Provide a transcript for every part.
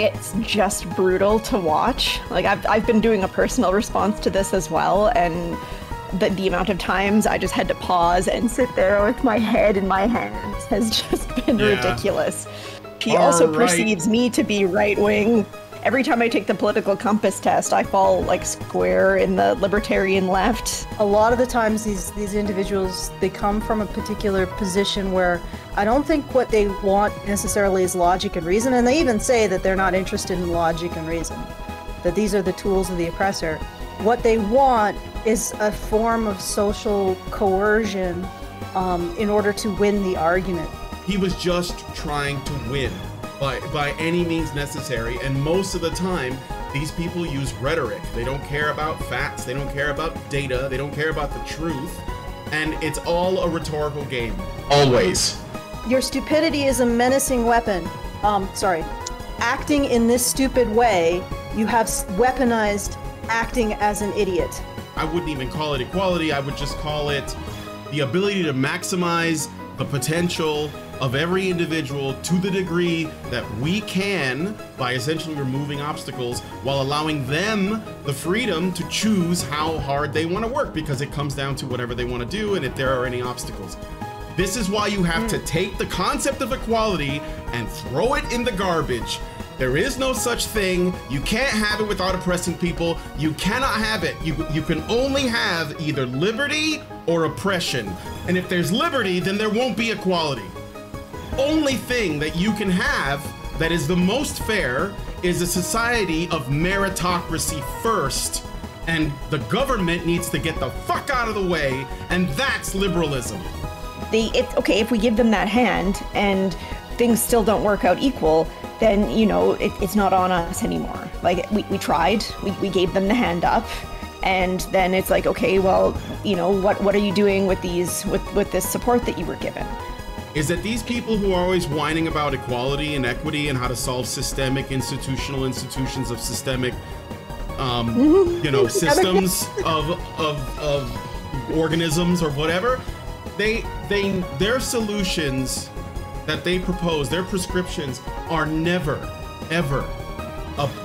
It's just brutal to watch. Like I've been doing a personal response to this as well, and the amount of times I just had to pause and sit there with my head in my hands has just been ridiculous. He also perceives me to be right-wing. Every time I take the political compass test, I fall like square in the libertarian left. A lot of the times these individuals, they come from a particular position where I don't think what they want necessarily is logic and reason, and they even say that they're not interested in logic and reason, that these are the tools of the oppressor. What they want is a form of social coercion in order to win the argument. He was just trying to win by any means necessary, and most of the time these people use rhetoric. They don't care about facts, they don't care about data, they don't care about the truth, and it's all a rhetorical game. Always. Your stupidity is a menacing weapon. Acting in this stupid way, you have weaponized acting as an idiot. I wouldn't even call it equality, I would just call it the ability to maximize the potential of every individual to the degree that we can by essentially removing obstacles while allowing them the freedom to choose how hard they want to work, because it comes down to whatever they want to do and if there are any obstacles. This is why you have to take the concept of equality and throw it in the garbage. There is no such thing. You can't have it without oppressing people. You cannot have it. You can only have either liberty or oppression. And if there's liberty, then there won't be equality. Only thing that you can have that is the most fair is a society of meritocracy first, and the government needs to get the fuck out of the way, and that's liberalism. It's okay if we give them that hand and things still don't work out equal, then, you know, it's not on us anymore. Like, we tried, we gave them the hand up, and then it's like, okay, well, you know, what are you doing with with this support that you were given? Is that these people who are always whining about equality and equity and how to solve systemic institutions of systemic, you know, systems of organisms or whatever, their solutions that they propose, their prescriptions are never, ever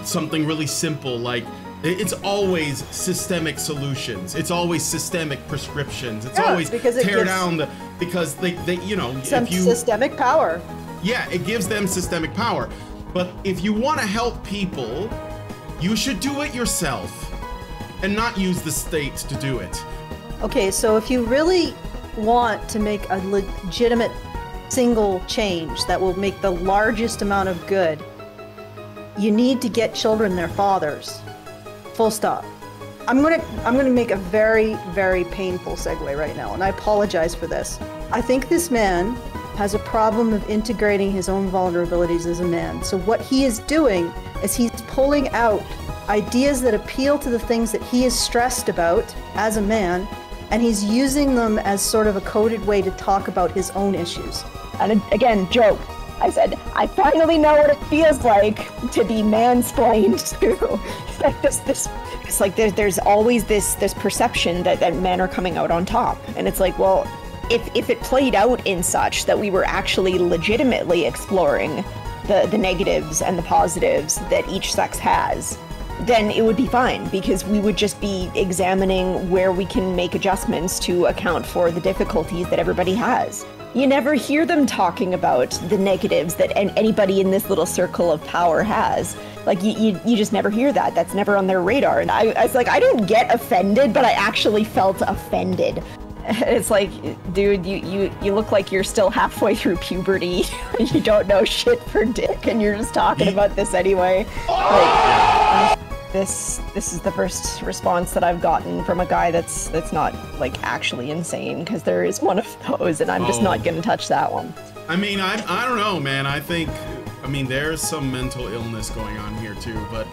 something really simple. Like, it's always systemic solutions. It's always systemic prescriptions. It's always tear down the, because they you know, some systemic power. Yeah, it gives them systemic power. But if you want to help people, you should do it yourself and not use the state to do it. Okay, so if you really want to make a legitimate single change that will make the largest amount of good, you need to get children their fathers. Full stop. I'm gonna make a very, very painful segue right now, and I apologize for this. I think this man has a problem of integrating his own vulnerabilities as a man. So what he is doing is he's pulling out ideas that appeal to the things that he is stressed about as a man, and he's using them as sort of a coded way to talk about his own issues. And again, joke. I said, I finally know what it feels like to be mansplained to. It's like there's always this perception that men are coming out on top. And it's like, well, if it played out in such that we were actually legitimately exploring the negatives and the positives that each sex has, then it would be fine, because we would just be examining where we can make adjustments to account for the difficulties that everybody has. You never hear them talking about the negatives that anybody in this little circle of power has. Like, you just never hear that. That's never on their radar. And I was like, I don't get offended, but I actually felt offended. It's like, dude, you look like you're still halfway through puberty. You don't know shit for dick, and you're just talking about this anyway. Like, this is the first response that I've gotten from a guy that's not like actually insane, because there is one of those, and I'm just not gonna touch that one. I mean, I don't know, man. I mean, there's some mental illness going on here too, but